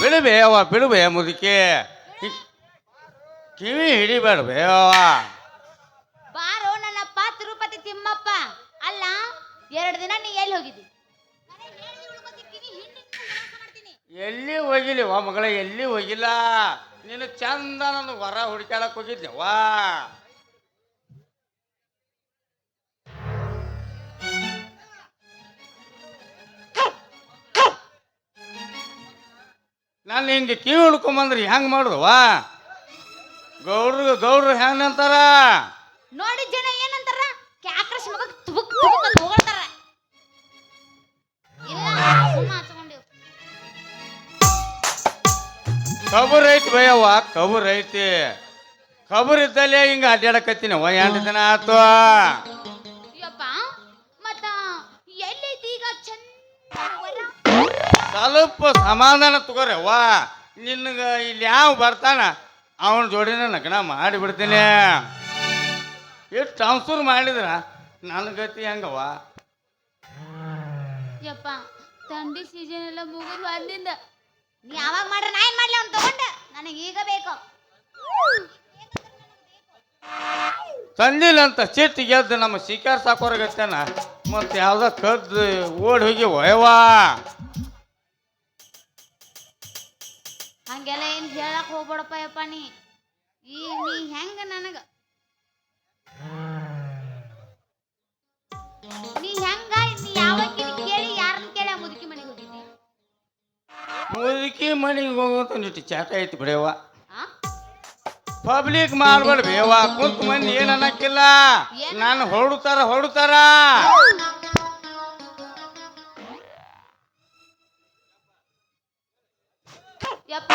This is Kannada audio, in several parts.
ಬಿಡುಬೇ ಅವ್ವ ಬಿಡುಬೇ ಮುದುಕಿ ಕಿವಿ ಹಿಡಿಬೇಡಬೇ ಅವ್ವ. ಬಾರೋ ನನ್ನಪ್ಪ ತಿರುಪತಿ ತಿಮ್ಮಪ್ಪ. ಅಲ್ಲ 2 ದಿನ ನೀ ಎಲ್ಲಿ ಹೋಗಿದ್ದಿ? ಎಲ್ಲಿ ಹೋಗಿಲ್ಲವಾ ಮಗಳ, ಎಲ್ಲಿ ಹೋಗಿಲ್ಲ. ನೀನು ಚಂದ ನಾನು ಹೊರ ಹುಡುಕಾಡಕ್ ಹೋಗಿದ್ದೆವಾ. ನಾನು ಹಿಂಗೆ ಕಿವಿ ಹುಡ್ಕೊಂಬಂದ್ರಿ ಹೆಂಗ್ ಮಾಡುದವಾ? ಗೌಡ್ರು ಹೆಂಗ್ ಅಂತಾರ ನೋಡಿ, ಜನ ಏನಂತಾರ? ಕ್ಯಾಕ್ರಶ್ ಮಗ ತುಬುಕ್ ತುಬುಕ್ ಅಂತ ಹೊಗಳ್ತಾರ. ಇಲ್ಲ ಸುಮ್ಮ ಹಚ್ಕೊಂಡಿವ್. ಖಬರ್ ಐತಿ ಭಯವ್ವ, ಖಬರ್ ಐತಿ. ಖಬರ್ ಇದ್ದಲ್ಲೇ ಹಿಂಗ ಅಡ್ಡಾಡಕತ್ತೀನಿ 2 ದಿನ ಆತು. ಯಪ್ಪ ಮತ್ತ ಎಲ್ಲೈತಿ ಈಗ? ಸ್ವಲ್ಪ ಸಮಾಧಾನ ತಗೋರವ್ವ. ನಿನ್ಗ ಇಲ್ಲಿ ಯಾವ ಬರ್ತಾನ ಅವನ ಜೋಡಿನ ನಗ್ನ ಮಾಡಿಬಿಡ್ತೀನಿ. ಎಷ್ಟು ಅವಸೂರು ಮಾಡಿದ್ರ ನನ್ನ ಗತಿ ಹೆಂಗವ್ವ? ಯಪ್ಪ ಥಂಡಿ ಸೀಸನ್ ಎಲ್ಲ ಮುಗಿದು ಅಂದಿಂದ ನೀ ಯಾವಾಗ ಮಾಡ್ರ ನಾ ಏನ್ ಮಾಡ್ಲಿ? ಅವ್ನು ತಗೊಂಡ ನನಗೆ ಈಗ ಬೇಕು. ತಂದಿಲ್ಲ ಅಂತ ಸಿಟ್ಟು ಗೆದ್ದು ನಮ್ಮ ಶಿಕಾರ್ ಸಾಕೋರಾಗತ್ತೇನ. ಮತ್ತೆ ಯಾವ್ದ ಕದ್ದು ಓಡಿ ಹೋಗಿ ಒಯವಾ. ಹಂಗೆಲ್ಲ ಏನ್ ಹೇಳಕ್ ಹೋಗ್ಬೇಡಪ್ಪ ಯಪ್ಪ. ನೀ ಹೆಂಗ ನನಗ ನೀ ಯಾವಾಗ ಕೇಳಿ ಯಾರನ್ನ ಕೇಳಿ ಆ ಮುದುಕಿ ಮನೆಗೆ ಹೋಗಿದ್ದಿ? ಮುದುಕಿ ಮನೆಗೆ ಹೋಗೋದು ನಿಟ್ಟು ಚಾಟ ಐತಿ ಬಿಡವ್ವ. ಪಬ್ಲಿಕ್ ಮಾಡ್ಬೇಡ ಬೇವ. ಕುಂತ ಮಂದಿ ಏನ್ ಅನ್ನಕ್ಕಿಲ್ಲ. ನಾನು ಹೊರಡುತ್ತಾರ. ಯಪ್ಪ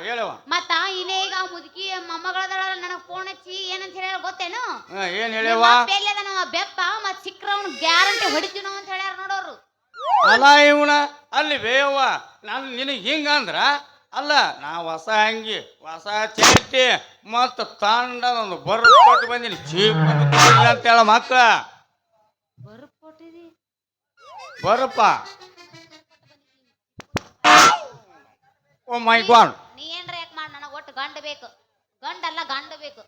ಹೇಳವ. ಮತ್ತ ಇನ್ನೇ ಈಗ ಮುದುಕಿ ಮೊಮ್ಮಗಳದಳ ನನಗ್ ಫೋನ್ ಹಚ್ಚಿ ಏನಂತ ಹೇಳ ಗೊತ್ತೇನು? ಏನ್ ಹೇಳವ? ಬೆಪ್ಪ ಮತ್ ಸಿಕ್ರವನ್ ಗ್ಯಾರಂಟಿ ಹೊಡಿತೀವಿ ನಾವು ಅಂತ ಹೇಳ್ಯಾರ ನೋಡೋರು. ಅಲ್ಲ ಇವನ ಅಲ್ಲಿ ಬೇಯವ್ವ. ನಾನು ನಿನಗೆ ಹಿಂಗ ಅಂದ್ರ ಅಲ್ಲ, ನಾ ಹೊಸ ಅಂಗಿ ಹೊಸ ಚೇಟಿ ಮತ್ತ ತಂಡ ಒಂದು ಬರ್ ಕೊಟ್ಟು ಬಂದಿನಿ. ಚೀಪ್ ಅಂತ ಹೇಳ ಮಕ್ಕ ಬರಪ್ಪ. ಓ ಮೈ ಗಾಡ್, ನೀ ಏನ್ರ ಯಾಕೆ ಮಾಡ? ನನಗೆ ಒಟ್ಟು ಗಂಡ ಬೇಕು. ಗಂಡಲ್ಲ ಗಂಡ ಬೇಕು.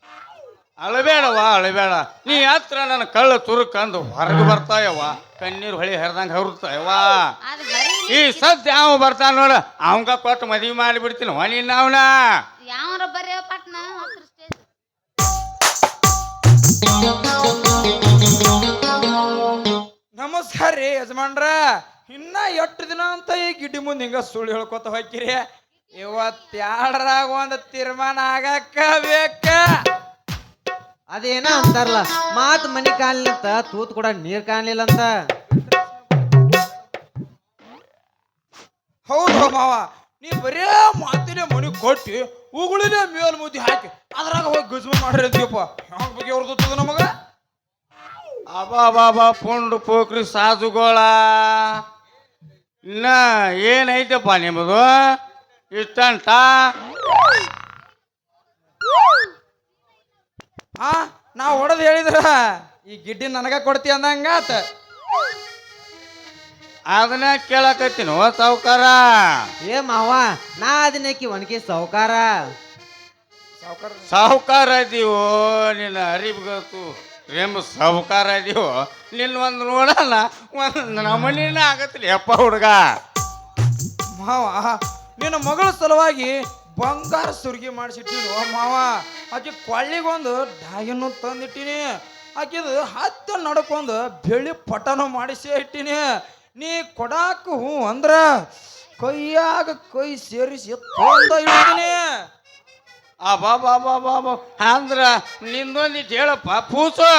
ಅಳಬೇಡವ ಅಳಬೇಡ. ನೀ ಹತ್ರ ನನ್ನ ಕಳ್ಳ ತುರುಕಂದು ಹೊರಗೆ ಬರ್ತಾಯವ್ವ. ಕಣ್ಣೀರು ಹೊಳಿ ಹರಿದಂಗ ಹರಿತಾಯವ್ವ. ಈ ಸದ್ಯ ಯಾವ ಬರ್ತಾನ ನೋಡ, ಅವಂಗ ಕೊಟ್ಟು ಮದ್ವಿ ಮಾಡಿಬಿಡ್ತೀನಿ ನೀನ್ ಅವನ. ಯಾವ್ರ ಬರ್ರಿ ಪಟ್ನ ನಮಸ್ಕಾರ ರೀ ಯಜಮಾನ್ರ. ಇನ್ನ 8 ದಿನ ಅಂತ ಈ ಗಿಡ್ಡಿ ಮುಂದೆ ಹಿಂಗ ಸುಳ್ಳು ಹೇಳ್ಕೊತ ಹೋಗ್ಕಿರಿ. ಇವತ್ತ್ಯಾಡ್ರಾಗ ಒಂದು ತೀರ್ಮಾನ ಆಗಕ್ಕ ಬೇಕ. ಅದೇನ ಅಂತಾರಲ್ಲ, ಮಾತ್ ಮನಿ ಕಾಣ್ಲಿಂತ ತೂತ್ ಕೂಡ ನೀರ್ ಕಾಣ್ಲಿಲ್ಲ ಅಂತ. ಹೌದು ಮಾವ, ನೀ ಬರೇ ಮಾತಿನ ಮನಿ ಕೊಟ್ಟಿ ಉಗುಳಿನ ಮೇಲ್ ಮುದ್ದಿ ಹಾಕಿ ಅದ್ರಾಗ ಹೋಗಿ ಗಜ್ಮ ಮಾಡ್ರಿ ಅಂತೀವಪ್ಪ. ಯಾವ ಬಗ್ಗೆ ಅವ್ರದ್ದು ನಮಗ? ಅಬಾ ಪುಂಡು ಪೋಕ್ರಿ ಸಾಜುಗೋಳ. ಇನ್ನ ಏನೈತಪ್ಪ ನಿಮ್ಮದು ಇಷ್ಟಂಟ? ನಾ ಹೊಡೆದು ಹೇಳಿದ್ರ ಈ ಗಿಡ್ಡಿ ನನಗ ಕೊಡ್ತಿ ಅಂದಂಗಾತ. ಅದನ್ನ ಕೇಳಕತ್ತೀನೋ ಸಾವುಕಾರ. ಏ ಮಾವ, ನಾ ಅದನ್ನಕಿ ಒಣಗಿ ಸಾವುಕಾರ. ಸಾಹುಕಾರ ಇದೀವೋ ನಿನ್ನ ಅರಿಬ್ಗತ್ತು ರೇಮ್ ಸಾಹುಕಾರ ಇದೀವೋ. ನಿನ್ನ ಒಂದು ನೋಡಲ್ಲ ಒಂದು ನಮನಿನ ಆಗತ್ತಿಲ್ಲ ಯಪ್ಪ ಹುಡುಗ. ಮಾವ, ನಿನ್ನ ಮಗಳ ಸಲುವಾಗಿ ಬಂಗಾರ ಸುರ್ಗಿ ಮಾಡಿಸಿಟ್ಟಿನಿ ಮಾವ. ಆಕೆ ಕೊಳ್ಳಿಗೊಂದು ಡಾಯನ್ನು ತಂದಿಟ್ಟಿನಿ. ಆಕೆದು ಹತ್ತ ನಡ್ಕೊಂಡು ಬೆಳಿ ಪಟನು ಮಾಡಿಸಿ ಇಟ್ಟಿನಿ. ನೀ ಕೊಡಾಕ ಹೂ ಅಂದ್ರ ಕೈಯಾಗ ಕೈ ಸೇರಿಸಿ ತೊಂದ ಇಡ್ತೀನಿ. ಬಾಬಾ ಅಂದ್ರ ನಿಂದೊಂದಿಟ್ಟು ಹೇಳಪ್ಪ ಪೂಸು.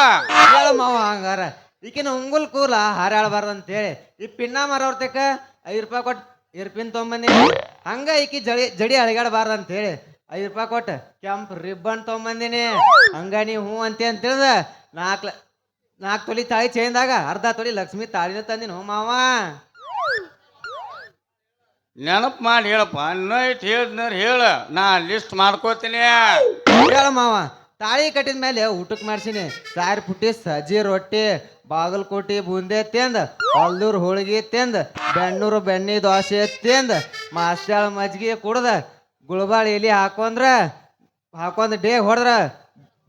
ಹೇಳ ಮಾವ ಹಂಗಾರ. ಈಕಿನ ಉಂಗುಲ್ ಕೂಲ ಹಾರಾಳ್ಬಾರ್ದಂತೇಳಿ ಈ ಪಿನ್ನ ಮಾರವ್ರ ತಕ್ಕ 5 ರೂಪಾಯಿ ಕೊಟ್ಟು ಇರ್ಪಿನ್ ತೊಗೊಂಬಂದಿನಿ. ಹಂಗ ಈಕಿ ಜಡಿ ಅಳಗಾಡಬಾರ್ದಂತೇಳಿ 5 ರೂಪಾಯಿ ಕೊಟ್ಟು ಕೆಂಪ್ ರಿಬ್ಬನ್ ತೊಗೊಂಬಂದಿನಿ. ಹಂಗ ನೀವು ಹ್ಞೂ ಅಂತ ತಿಳಿದ 4 ತೊಲಿ ತಾಳಿ ಚೇಂದಾಗ ಅರ್ಧ ತೊಲಿ ಲಕ್ಷ್ಮಿ ತಾಳಿನ ತಂದಿನ ಮಾವ. ನೆನಪು ಮಾಡಿ ಹೇಳಪ್ಪ. ನೈಟ್ ಹೇಳಿದ್ನ ಹೇಳ, ನಾ ಲಿಸ್ಟ್ ಮಾಡ್ಕೋತೀನಿ. ಹೇಳ ಮಾವ. ತಾಳಿ ಕಟ್ಟಿದ ಮೇಲೆ ಊಟಕ್ಕೆ ಮಾಡ್ಸೀನಿ ಸಾರಿ ಪುಟ್ಟಿ ಸಜ್ಜಿ ರೊಟ್ಟಿ ಬಾಗಲಕೋಟೆ ಬೂಂದೆ ತಿಂದ ಹೊಲ್ದೂರು ಹೋಳಿಗೆ ತಿಂದ ಬೆಣ್ಣೂರು ಬೆಣ್ಣೆ ದೋಸೆ ತಿಂದ ಮಾಸ್ಟ್ಯಾಳ ಮಜ್ಜಿಗೆ ಕುಡ್ದ ಗುಳ್ಬಾಳ ಎಲಿ ಹಾಕೊಂಡ್ ಡೇಗ್ ಹೊಡೆದ್ರ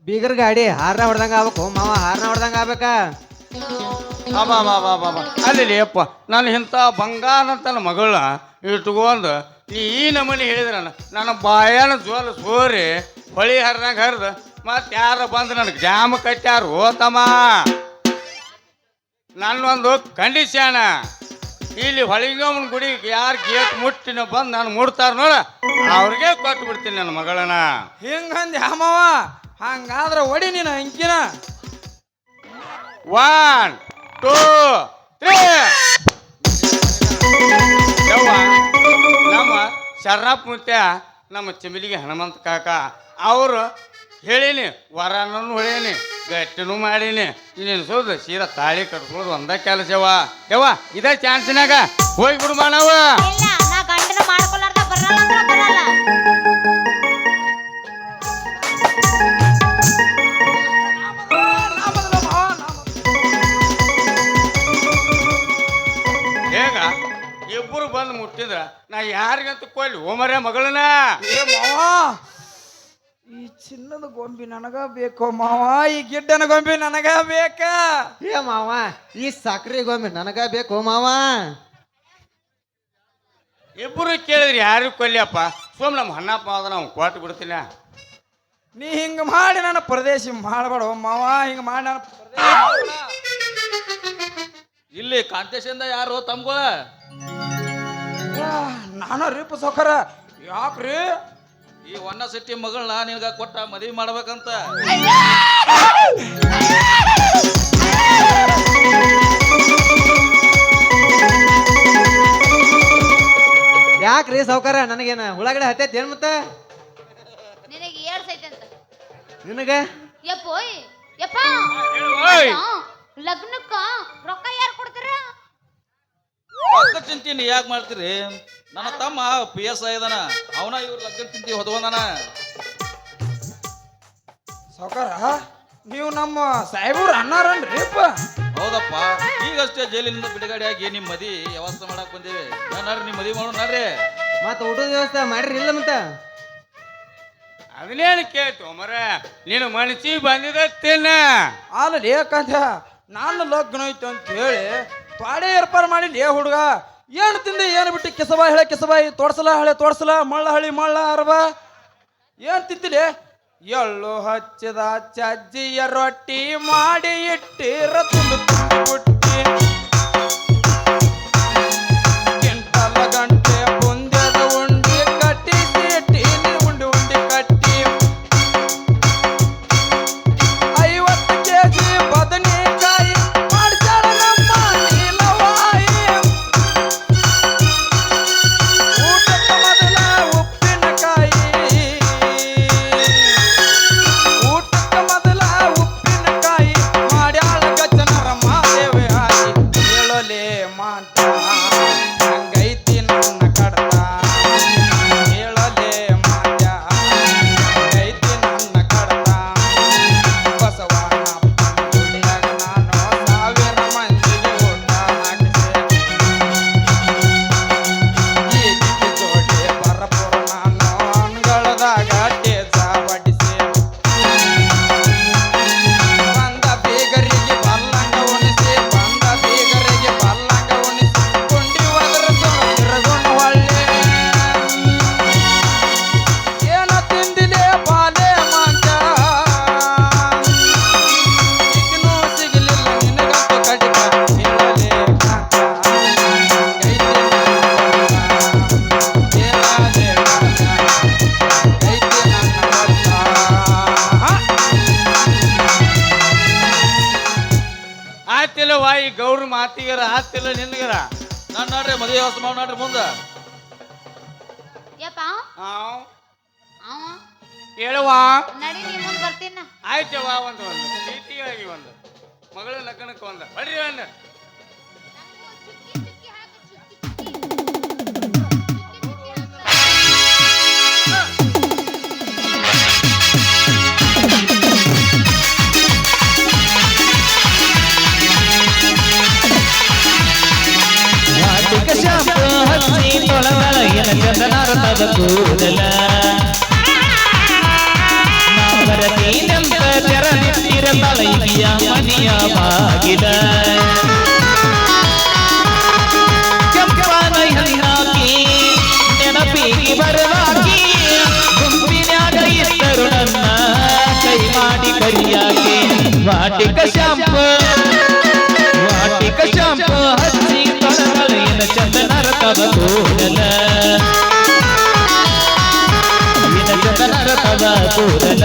ಬೀಗರ್ ಗಾಡಿ ಹಾರ್ನ ಹೊಡ್ದಂಗ ಆಗ್ಬೇಕು ಮಾವ ಹಾರ್ನ ಹೊಡ್ದಂಗ ಆಗ್ಬೇಕಾ ಅಲ್ಲಿ ಅಪ್ಪ ನಾನು ಇಂಥ ಬಂಗಾರಂತನ ಮಗಳನ್ನ ಇಟ್ಕೊಂಡು ನೀ ಈ ನಮೂನಿ ಹೇಳಿದ್ರ ನನ್ನ ಬಾಯನ ಜೋಲ್ ಸೋರಿ ಹೊಳಿ ಹರಿದಂಗೆ ಹರಿದ ಮತ್ತೆ ಯಾರು ಬಂದು ನನಗೆ ಜಾಮ ಕಟ್ಟ್ಯಾರು ತಮ್ಮ ನನ್ನೊಂದು ಕಂಡೀಷನ್ ಇಲ್ಲಿ ಹೊಳಿಗಮ್ಮನ ಗುಡಿಗೆ ಯಾರು ಗೇಟ್ ಮುಟ್ಟಿನ ಬಂದು ನಾನು ಮುಡ್ತಾರ ನೋಡ ಅವ್ರಿಗೆ ಕೊಟ್ಟು ಬಿಡ್ತೀನಿ ನನ್ನ ಮಗಳನ್ನ ಹಿಂಗಂದಿ ಮಾವ ಹಂಗಾದ್ರ ಒಡಿ ನೀನು ಅಂಕಿನ 1 2 3 ಯವ್ವ ನಮ್ಮ ಶರಣಪ್ಪ ಮುತ್ಯ ನಮ್ಮ ಚಿಮಿಲಿಗೆ ಹನುಮಂತ ಕಾಕ ಅವರು ಹೇಳೀನಿ ವರನೂ ಹೊಳೀನಿ ಗಟ್ಟಿನೂ ಮಾಡೀನಿ ಇನ್ನೇನು ಸೋದು ಸೀರಾ ತಾಳಿ ಕಟ್ಕೊಳ್ಳೋದು ಒಂದ ಕೆಲಸ ಯವ್ವ ಇದೇ ಚಾನ್ಸಿನಾಗ ಹೋಗಿ ಬಿಡುಮ ನಾವು ಇಲ್ಲ ನಾ ಗಂಡನ ಮಾಡ್ಕೊಲಾರ್ದ ಬರಲ್ಲ ಅಂದ್ರ ಬರಲ್ಲ ಹೇಗ ಇಬ್ಬರು ಬಂದು ಮುಟ್ಟಿದ್ರ ನಾ ಯಾರಿಗಂತ ಕೊಯ್ಲಿ ಓಮರೇ ಮಗಳನ್ನ ಏ ಮಾವ ಈ ಚಿನ್ನದ ಗೊಂಬಿ ನನಗ ಬೇಕೋ ಮಾವ ಈ ಗಿಡ್ಡನ ಗೊಂಬಿ ನನಗ ಬೇಕ ಏ ಮಾವ ಈ ಸಕ್ರಿ ಗೊಂಬೆ ನನಗ ಬೇಕು ಮಾವ ಇಬ್ಬರು ಕೇಳಿದ್ರಿ ಯಾರಿಗೂ ಕೊಲ್ಲಿಯಪ್ಪ ಸೋಮ್ ನಮ್ಮ ಹಣ್ಣಪ್ಪ ಆದ್ರೆ ನಾವು ಕೊಟ್ಟು ಬಿಡ್ತೀನಿ ನೀ ಹಿಂಗ ಮಾಡಿ ನನ್ನ ಪರದೇಶಿ ಮಾಡಬೇಡ ಮಾವ ಹಿಂಗ ಮಾಡಿ ನನ್ನ ಪರದೇಶಿ ಇಲ್ಲಿ ಕಾಂತೇಶಿಂದ ಯಾರು ತಮ್ಗಳ ನಾನು ರೀಪ ಸೌಕರ ಯಾಕ್ರಿ ಈ ವನ್ನ ಸಿಟಿ ಮಗಳನ್ನ ನಿನಗ ಕೊಟ್ಟ ಮದುವೆ ಮಾಡ್ಬೇಕಂತ ಯಾಕ್ರಿ ಸಾವ್ಕಾರ ನನಗೇನ ಉಳ್ಳಾಗಡೆ ಹತ್ತೈತಿ ಏನ್ ಮತ್ತ ನಿನಗೆ ಏಳ್ಸೈತೆ ಅಂತ ನಿನಗ ಯಪ್ಪೋಯ್ ಯಪ್ಪ ಓಯ್ ಲಗ್ನಕ್ಕ ರೊಕ್ಕ ಯಾರು ಕೊಡ್ತಾರ ರೊಕ್ಕ ಚಿಂತೀನಿ ಯಾಕೆ ಮಾಡ್ತೀರಿ ನನ್ನ ತಮ್ಮ PSI ಇದಾನ ಅವನ ಇವ್ರ ಲಗ್ನ ಚಿಂತಿ ಹೊದವಂದನ ಸೌಕರ ನೀವು ನಮ್ಮ ಸಾಹೇಬ್ರು ಅನ್ನಾರನ್ರಿಪ್ಪ ಹೌದಪ್ಪ ಈಗಷ್ಟೇ ಜೈಲಿನಿಂದ ಬಿಡುಗಡೆ ಆಗಿ ನಿಮ್ಮ ಮದಿ ವ್ಯವಸ್ಥೆ ಮಾಡಕ್ ಬಂದೇವಿ ನಾರ್ರಿ ನಿಮ್ಮ ಮದಿ ಮಾಡೋಣ ನಡ್ರಿ ಮತ್ತ ಊಟದ ವ್ಯವಸ್ಥೆ ಮಾಡ್ರಿ ಇಲ್ಲ ಮತ್ತ ಅದನ್ನೇನು ಕೇಳ್ತು ಮರ ನೀನು ಮನಸ್ಸಿ ಬಂದಿದ ತಿನ್ನ ಅಲ್ಲಿ ಯಾಕಂತ ನಾನು ಲಗ್ನ ಐತೆ ಅಂತ ಹೇಳಿ ಪಾಡೆ ಏರ್ಪಾಡು ಮಾಡಿಲ್ಲ ಹುಡುಗ ಏನು ತಿಂದೆ ಏನು ಬಿಟ್ಟು ಕೆಸಬಾಯಿ ತೋಡ್ಸಲ ಹಳೆ ತೋಡ್ಸಲ ಮಳ್ಳ ಹಳಿ ಮಳ್ಳ ಅರಬ ಏನು ತಿಂತಿಲಿ ಎಳ್ಳು ಹಚ್ಚಿದ ಚಜ್ಜಿಯ ರೊಟ್ಟಿ ಮಾಡಿ ಇಟ್ಟಿರ ಬುಟ್ಟಿ ಕೆಂಟಲ ಗಂಟೆ ಮುಂದೆದ ಉಂಡಿ ಕಟ್ಟಿಸಿ ಇಟ್ಟೀನಿ ಉಂಡಿ ಕಟ್ಟಿ 50 kg ಬದನೆಕಾಯಿ ಮಾಡ್ಸಾಳ ನಮ್ಮ ನೀಲವಾಯಿ ಊಟಕ್ಕೆ ಮೊದಲ ಉಪ್ಪಿನಕಾಯಿ ಮಾಡ್ಯಾಳ ಗಜನರ ಮಾದೇವೆ ಆಗಿ ಹೇಳಲೆ ಮಾತ ಹಂಗೈತಿ ನನ್ನ ಕಡತ ಹೇಳಲೆ ಮಾತ ಹಂಗೈತಿ ನನ್ನ ಕಡತ ಬಸವಣ್ಣ ಗುಡಿಯಾಗ ನಾನು 1000 ಮಂದಿಗೆ ಊಟ ಹಾಕಿಸೆ ಈ ದಿಕ್ಕಿ ಜೋಡಿ ಬರಪುರ ನಾನು ಅಂಗಳದಾಗ ಟೇಸ ಬಡಿಸೆ ಬಂದ ಬೀಗರಿಗೆ ಬಲ್ಲಂಗ ಉಣಿಸಿ ಕುಂಡಿ ಒದರ ತಿರಗೊಂಡು ಹೊಳ್ಳೆ ಏನ ತಿಂದಿಲೆ ಬಾಲೆ ಮಾಂಚ ಈಗಿನೂ ಸಿಗಲಿಲ್ಲ ನಿನಗಂತೂ ಕಡಿಕ ಹೇಳಲೆ ಕಾಂಚ ಗೈತಿ ಹೇಳಲೆ ಕಾಂಚ ಗೈತಿ ನನ್ನ ಹೊತ್ತ ಆತಿಲ್ಲ ವಾಯಿ ಗೌರ ಮಾತಿಗರ ಆತಿಲ್ಲ ನಿನ್ಗರ ನಾನು ನೋಡ್ರಿ ಮದುವೆ ವ್ಯವಸ್ಥೆ ಮಾಡಿ ನೋಡ್ರಿ ಮುಂದೆ ಯಪ್ಪ ಹಾಂ ಅವ ಹೇಳುವ ನಡಿ ನೀ ಮುಂದೆ ಬರ್ತೀನ ಆಯ್ತವ್ವ ಒಂದು ಪ್ರೀತಿಯಾಗಿ ಒಂದು ಮಗಳ ಲಗ್ನಕ್ಕೆ ಒಂದು ಬರ್ರಿ ಒಂದು ಏನ ಚಂದನಾರತದ ಕೂದಲ ನಾ ಬರತೀನಂತ ತೆರ ನಿಂತಿರತಳ ಈಗಿಯ ಮನೆಯ ಬಾಗಿಲ ಕೆಂಪನ ಹೆಣ್ಣಾಕಿ ನೆನಪಿಗೆ ಬರಲಾಕಿ ಗುಂಪಿನ್ಯಾಗ ಇದ್ದರು ನನ್ನ ಕೈ ಮಾಡಿ ಕರಿಯಾಕೆ ವಾಟಿಕ ಶಾಂಪು ಹಚ್ಚಿ ತೊಡಗಳ ಏನ ಚಂದನರತದ ಕೂದಲ ಏನ ಚಂದನರತದ ಕೂದಲ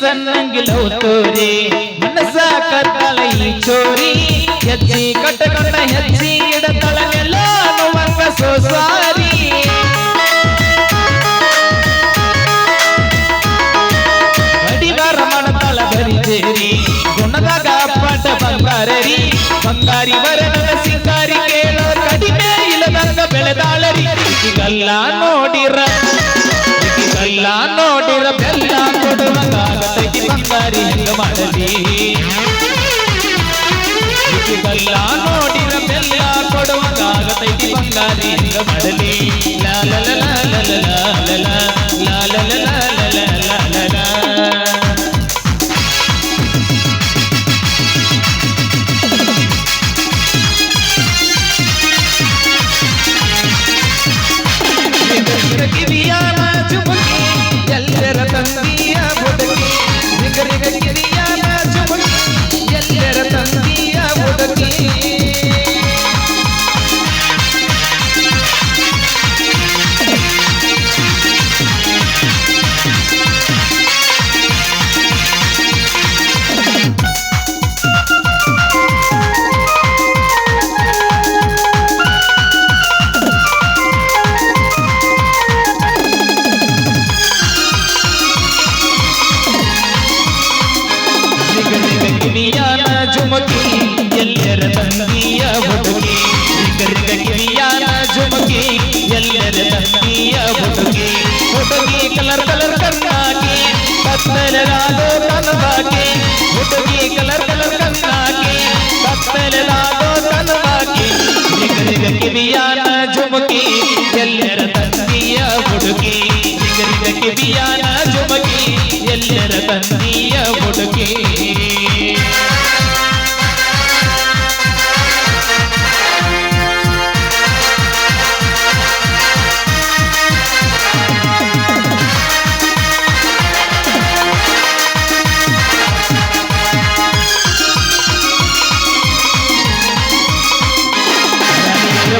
ಸನ್ನಂಗಿಲವು ತೋರಿ ಮನಸ ಕತ್ತಳ ಈ ಚೋರಿ ಹೆಜ್ಜಿ ಕಟ್ಟಕೊಂಡ ಹೆಜ್ಜಿ ಇಡತಳ ಎಲ್ಲಾನು ಮಂಗ ಸೋಸಾರಿ ಅಡಿಗಾರ ಮಾಡತಳ ಬರಿದೇರಿ ಗುಣದಾಗ ಪಾಠ ಬಂಗಾರರಿ ಬಂಗಾರಿ ಬರನ ಸಿಂಗಾರಿ ಕೇಳೋ ಕಡಿಮೆ ಇಲ್ಲದಂಗ ಬೆಳೆದಾಳರಿ ಈಗಲ್ಲ ನೋಡಿರ ಬೆಲ್ಲ ಕೊಡುವಂಗಾಗತೈತಿ ಬಂಗಾರಿ ಹೆಂಗ ಮಾಡಲಿ ಈಗಲ್ಲ ನೋಡಿರ ಬೆಲ್ಲ ಕೊಡುವಂಗಾಗತೈತಿ ಬಂಗಾರಿ ಹೆಂಗ ಮಾಡಲಿ ಲಾಲ ಕಿವಿಯಾನ ಚುಮುಕಿ ಎಲ್ಲರ ತಂದಿಯ ಬುಡಕಿ ನಿಗರಿಗ ಕಿವಿಯಾನ ಚುಮುಕಿ ಎಲ್ಲರ ತಂದಿಯ ಬುಡಕಿ ಕಿವಿಯಾನ ಜುಮಕಿ ಎಲ್ಲರ ತಂದಿಯ ಬುಡುಕಿ ನಿಗರಿಗ ಕಿವಿಯಾನ ಜುಮಕಿ ಎಲ್ಲರ ತಂದಿಯ ಬುಡುಕಿ ಹುಡುಗಿ ಕಲರ್ ಕಣ್ಣಾಕಿ ಕತ್ತಲರಾದೋ ಕನವಾಕಿ ಹುಡುಗಿ ಕಲರ್ ಕಣ್ಣಾಕಿ ಕತ್ತಲರಾದೋ ಕನವಾಕಿ ನಿಗರಿಗ ಕಿವಿಯಾನ ಜುಮಕಿ ಎಲ್ಲರ ತಂದಿಯ ಬುಡುಕಿ ನಿಗರಿಗ ಕಿವಿಯಾನ ಜುಮಕಿ ಎಲ್ಲರ ತಂದಿಯ ಬುಡುಕಿ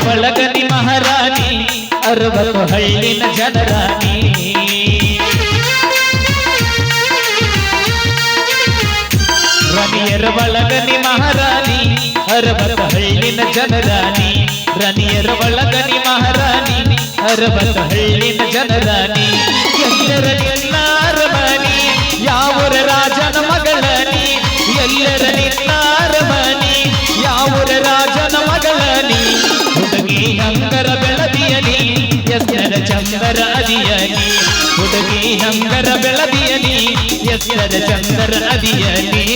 ಬಳಗನಿ ಮಹಾರಾಣಿ 60 ಹಳ್ಳಿನ ಜನರಾಣಿ ರಣಿಯರ ಬಳಗನಿ ಮಹಾರಾಣಿ 60 ಹಳ್ಳಿನ ಜನರಾಣಿ ರಣಿಯರ ಬಳಗನಿ ಮಹಾರಾಣಿ 60 ಹಳ್ಳಿನ ಜನರಾಣಿ ಎಲ್ಲರ ನಿನ್ನಾರಮಣಿ ಯಾವರ ರಾಜನ ಮಗಳನಿ ಎಲ್ಲರ ನಿನ್ನಾರಮಣಿ ಯಾವರ ರಾಜನ ಮಗಳನಿ ಹುಡುಗಿ ಹಂಗರ ಬೆಳದಿಯಲಿ ಎಸ್ತರ ಚಂದರ ಅದಿಯಲಿ ಹುಡುಗಿ ಹಂಗರ ಬೆಳದಿಯಲಿ ಎಸ್ತರ ಚಂದರ ಅದಿಯಲಿ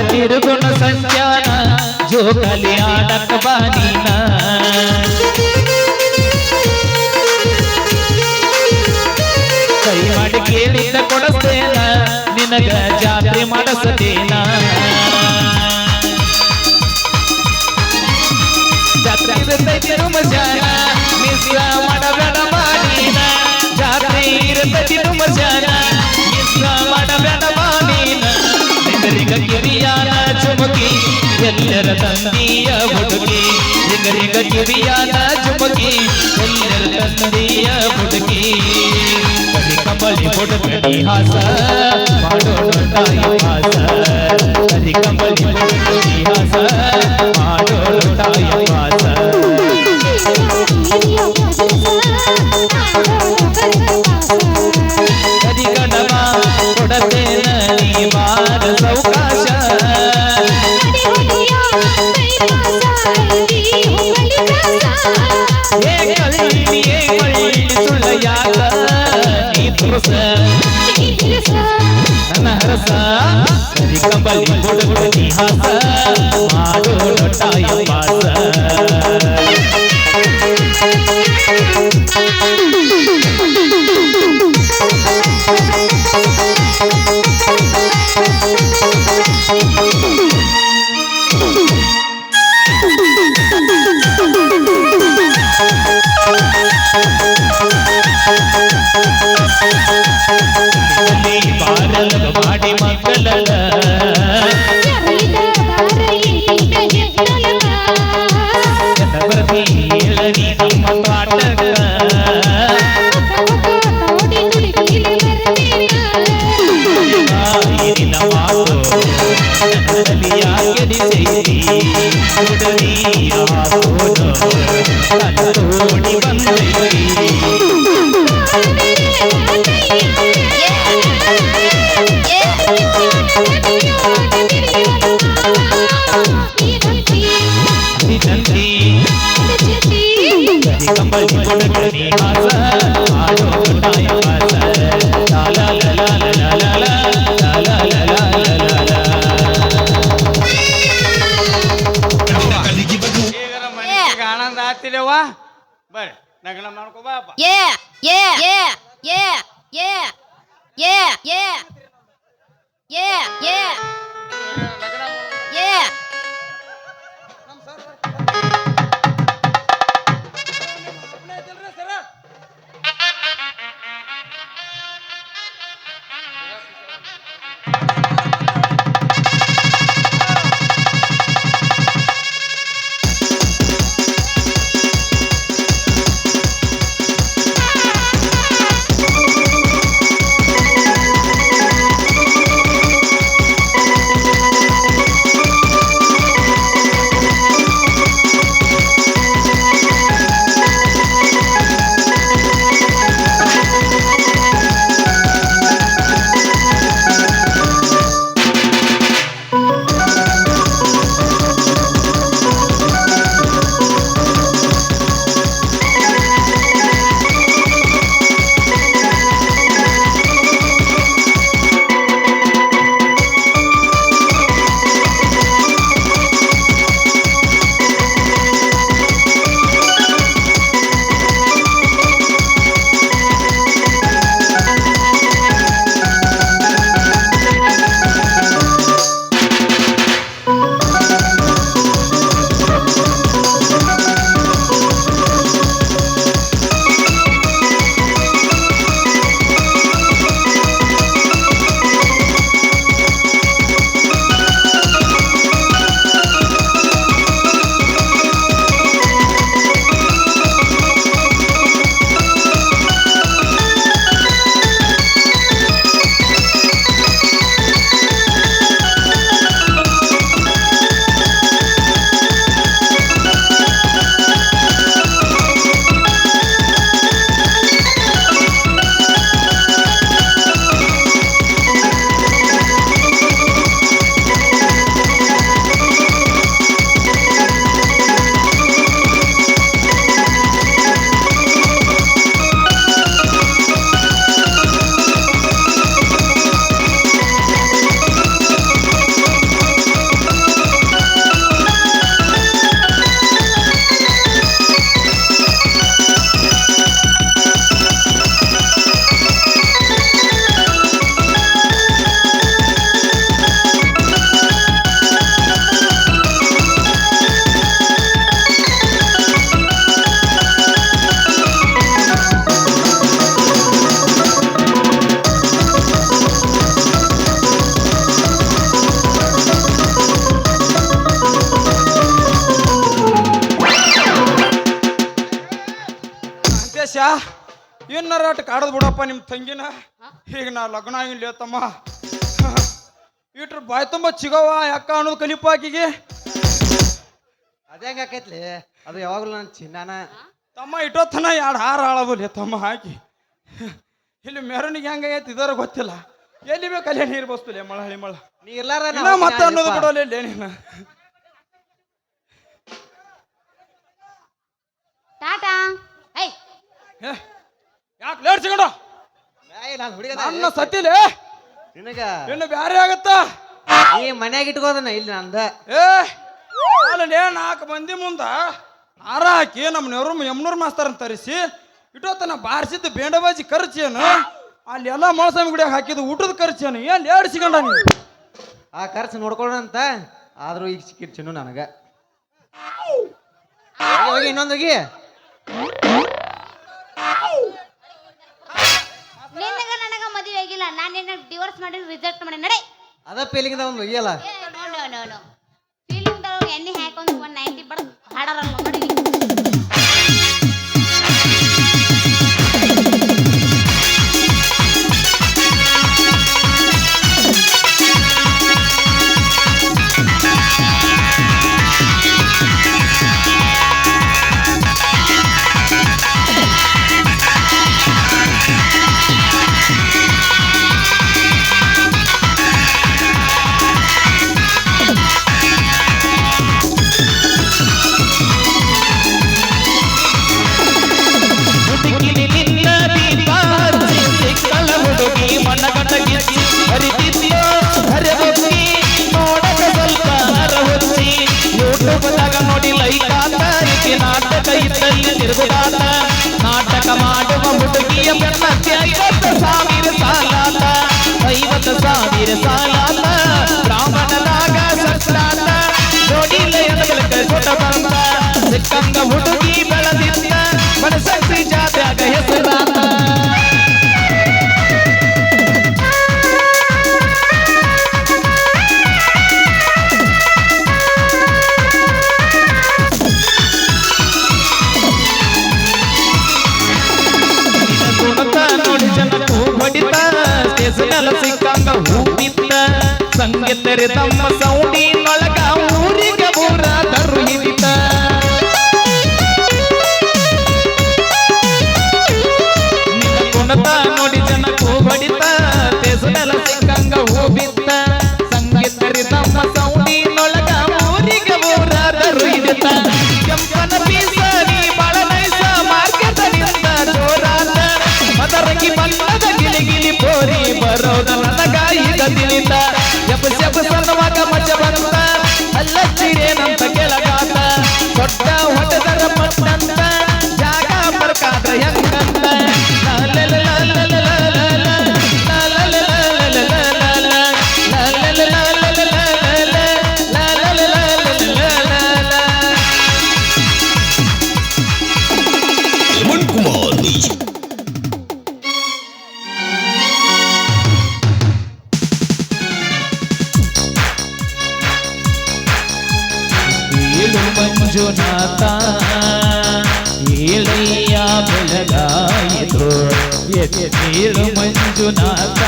ತಿರುಗುಣ ಸಂಚಾನ ಜೋಕಾಲಿ ಆಡಕ ಬಾನಿನ ಕೈ ಮಾಡಿ ಕೇಳಿದ ಕೊಡಸ್ತೇನ ನಿನಗ ಜಾತ್ರೆ ಮಾಡಿಸತೇನ ಜಾತ್ರೆ ಇರ್ತೈತಿ ಮಜಾ ಮಜಾನ ಮಿಸ್ ಮಾಡಬೇಡ ಬಾನೀನ ಜಾತ್ರೆ ಇರತತಿ ಮಜಾನ ಮಿಸ್ ಮಾಡಬೇಡ ಬಾನೀನ ರಿಂಗರಿಂಗ ಕಿರಿಯಾನ ಚುಮುಕಿ ಎಲ್ಲರ ತಂದೆಯ ಹುಡುಗಿ ರಿಂಗರಿಂಗ ಕಿರಿಯಾನ ಚುಮುಕಿ ಎಲ್ಲರ ತಂದೆಯ ಹುಡುಗಿ ಕಲಿ ಕಂಬಳಿ ಹುಡುಗಡಿ ಹಾಸ ಮಾಡೋಣ ತಾಯಿ ಹಾಸ ಕಲಿ ಕಂಬಳಿ ಹುಡುಗಡಿ ಹಾಸ ಮಾಡೋಣ ತಾಯಿ ಹಾಸ ಕದಿ ಗಣಮ ಕೊಡತೇನ ನೀ ಬಾರ ಸೌಕಾಶ ಸುಳ್ಳ ಯಾಕ ನೀ ತುರುಸ ನನ್ನ ಹರಸ ಕರಿ ಕಂಬಳಿ ಹುಡುಗಡಿ ಹಾಸ ಮಾಡೋಣ ತಾಯಿ ವಾಸ ಬಾರಲ ಮಾಡಿ ಮಕ್ಕಳಲ್ಲ ಬರ್ತಿ ಹೇಳನಿ ನಮ್ಮ ಪಾಠಕ ನಿನ್ನ ಮಾತು ನನ್ನಲ್ಲಿ ಯಾಕೆ ಸೇರಿ ಹುಡುಗಿ ಆಗೋದು ನನ್ನ ತೋಡಿ ಬಂದೈತಿ ಕಂಬಳಿ ಹುಡುಗಡಿ ಹಾಸ ಮಾಡೋಣ ತಾಯಿ ವಾಸ ಲಾಲ ಲಾಲ ಲಾಲ ಲಾಲ ಈಗರ ಮನಸ್ಸಿಗೆ ಆನಂದ ಆಗ್ತಿದೆವ ಬರ್ರಿ ನಗನ ಮಾಡ್ಕೋ ಬಾಪ ವರ್ಷ ಇನ್ನರಾಟ ಕಾಡದ್ ಬಿಡಪ್ಪ ನಿಮ್ಮ ತಂಗಿನ. ಈಗ ನಾ ಲಗ್ನ ಆಗಿಲ್ಲ ತಮ್ಮ. ಇಟ್ರು ಬಾಯ್ ತುಂಬ ಚಿಗವ ಯಾಕ ಅನ್ನೋದು ಕಲಿಪಾಕಿಗೆ. ಅದೇ ಹೆಂಗ ಆಕೈತ್ಲಿ, ಅದು ಯಾವಾಗಲೂ ನನ್ನ ಚಿನ್ನಾನ. ತಮ್ಮ ಇಟ್ಟೋತನ ಎರಡು ಹಾರ ಹಾಳಬಲ್ಲಿ ತಮ್ಮ ಹಾಕಿ. ಇಲ್ಲಿ ಮೆರವಣಿಗೆ ಹೆಂಗಾಗೈತಿ ಇದರ ಗೊತ್ತಿಲ್ಲ. ಎಲ್ಲಿ ಬೇಕು ಅಲ್ಲೇ ನೀರು ಬಸ್ತಲೆ ಮಳ ಹಳಿ ಮಳ. ನೀ ಇರ್ಲಾರ ಇನ್ನ ಮತ್ತೆ ಅನ್ನೋದು ಬಿಡೋಲ್ಲ ಇಲ್ಲಿ ನೀನು. ಟಾಟಾ. ಐ ಯಾಕೆ ಲೇಟ್ ಸಿಗಂಡ ನಾನು ಹುಡುಗ ನನ್ನ ಸತ್ತಿಲೆ ನಿನಗ ಇನ್ನು ಬ್ಯಾರೆ ಆಗತ್ತ. ಈ ಮನ್ಯಾಗ ಇಟ್ಕೋದನ ಇಲ್ಲಿ ನಂದ. ಅಲ್ಲೇ 4 ಮಂದಿ ಮುಂದ ಹಾರ ಹಾಕಿ ನಮ್ಮ ನೆವರು ಯಮ್ನೂರ್ ಮಾಸ್ತರನ್ನ ತರಿಸಿ ಇಟ್ಟೋತನ ಬಾರಿಸಿದ್ದು ಬೇಂಡಬಾಜಿ ಖರ್ಚೇನು, ಅಲ್ಲಿ ಎಲ್ಲ ಮೋಸಮಿ ಗುಡಿಯಾಗ ಹಾಕಿದ್ದು ಊಟದ ಖರ್ಚೇನು, ಏನ್ ಲೇಟ್ ಸಿಗಂಡ ನೀವು. ಆ ಖರ್ಚು ನೋಡ್ಕೊಳ್ಳೋಣಂತ. ಆದ್ರೂ ಈಗ ಸಿಕ್ಕಿರ್ ಚಿನ್ನು ನನಗ. ಹೋಗಿ ಇನ್ನೊಂದೋಗಿ. ನಿನಗ ನನಗ ಮದುವೆ ಆಗಿಲ್ಲ. ನಾನು ನಿನ್ನ ಡಿವೋರ್ಸ್ ಮಾಡಿ ರಿಜೆಕ್ಟ್ ಮಾಡಿ ನಡೆ. ಅದ ಪೇಲಿಂದ ಒಂದು ಒಯ್ಯಲ್ಲ. ನೋ ಫೀಲಿಂಗ್ ಎಣ್ಣೆ ಹಾಕೊಂಡು 190 ಬಡ ಹಾಡಾರಲ್ಲ ನೋಡಿ. ನೋಡಿ ಲೈಕಾತಾರಿಕೆ ನಾಟಕ ಇದ್ದಲ್ಲಿ ತಿರುಗುದಾಟ. ನಾಟಕ ಮಾಡುವ ಹುಡುಗಿಯ ಬೆನ್ನಕ್ಕೆ 50,000 ಸಾಲಾಟ. 50,000 ಸಾಲಾಟ. ಬ್ರಾಹ್ಮಣದಾಗ ಸತ್ತಾಟ. ನೋಡಿಲ್ಲ ಎದಗಲಕ ಕೊಟ್ಟ ಬಂದ. ಸಿಕ್ಕಂಗ ಹುಡುಗಿ ಬೆಳೆದಿದ್ದ. ಬನಶಂಕರಿ ಜಾತ್ಯಾಗ ಹೆಸರಾತ. ನೋಡಿ ಜನಕ್ಕೂ ಹೊಡಿತ. ಸ್ಟೇಷನಲ್ಲ ಸಿಕ್ಕಂಗ ಹೂ ಬಿತ್ತ. ಸಂಗೀತರಿ ತಮ್ಮ ಸೌಂಡಿನೊಳಗ ಊರಿಗೆ ಊರ ತರು ಹಿಡಿತ. ಕುಣತ ನೋಡಿ ಜನಕ್ಕೂ ಹೊಡಿತ. ಸ್ಟೇಷನಲ್ಲ ಸಿಕ್ಕಂಗ ಹೂ ಬಿತ್ತ. ಸಂಗೀತರಿ ತಮ್ಮ ಸೌಂಡಿನೊಳಗ ಊರಿಗೆ ಊರ ತರು ಹಿಡಿತ. ಕೆಂಪನ ಬೀಸರಿ ಬಾಳ ನೈಸ ಮಾರ್ಕೆಟ್ ನಿಂದ ಜೋರಾತ. ಮದರಂಗಿ ಬಣ್ಣದ ಗಿಲಿಗಿಲಿ ಪೋರಿ ಬರೋದ ನನಗ ಈಗ ತಿಳಿತ. ಎಬ್ಬ ಸಣ್ಣವಾಗ ಮಜ ಬಂತ. ಅಲ್ಲಚ್ಚಿರೇನಂತ ಕೆಳಗಾತ. ದೊಡ್ಡ ಹೊಡೆದರ ಪಟ್ಟಂತ ಜಾಗ ಬರ್ಕಾದ್ರ ಹೆಂಗಂತ. ಮಂಜುನಾಥ ಏಳಯ್ಯ ಬೆಳಗಾಯಿತು. ಏಳು ಮಂಜುನಾಥ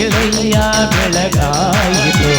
ಏಳಯ್ಯ ಬೆಳಗಾಯಿತು.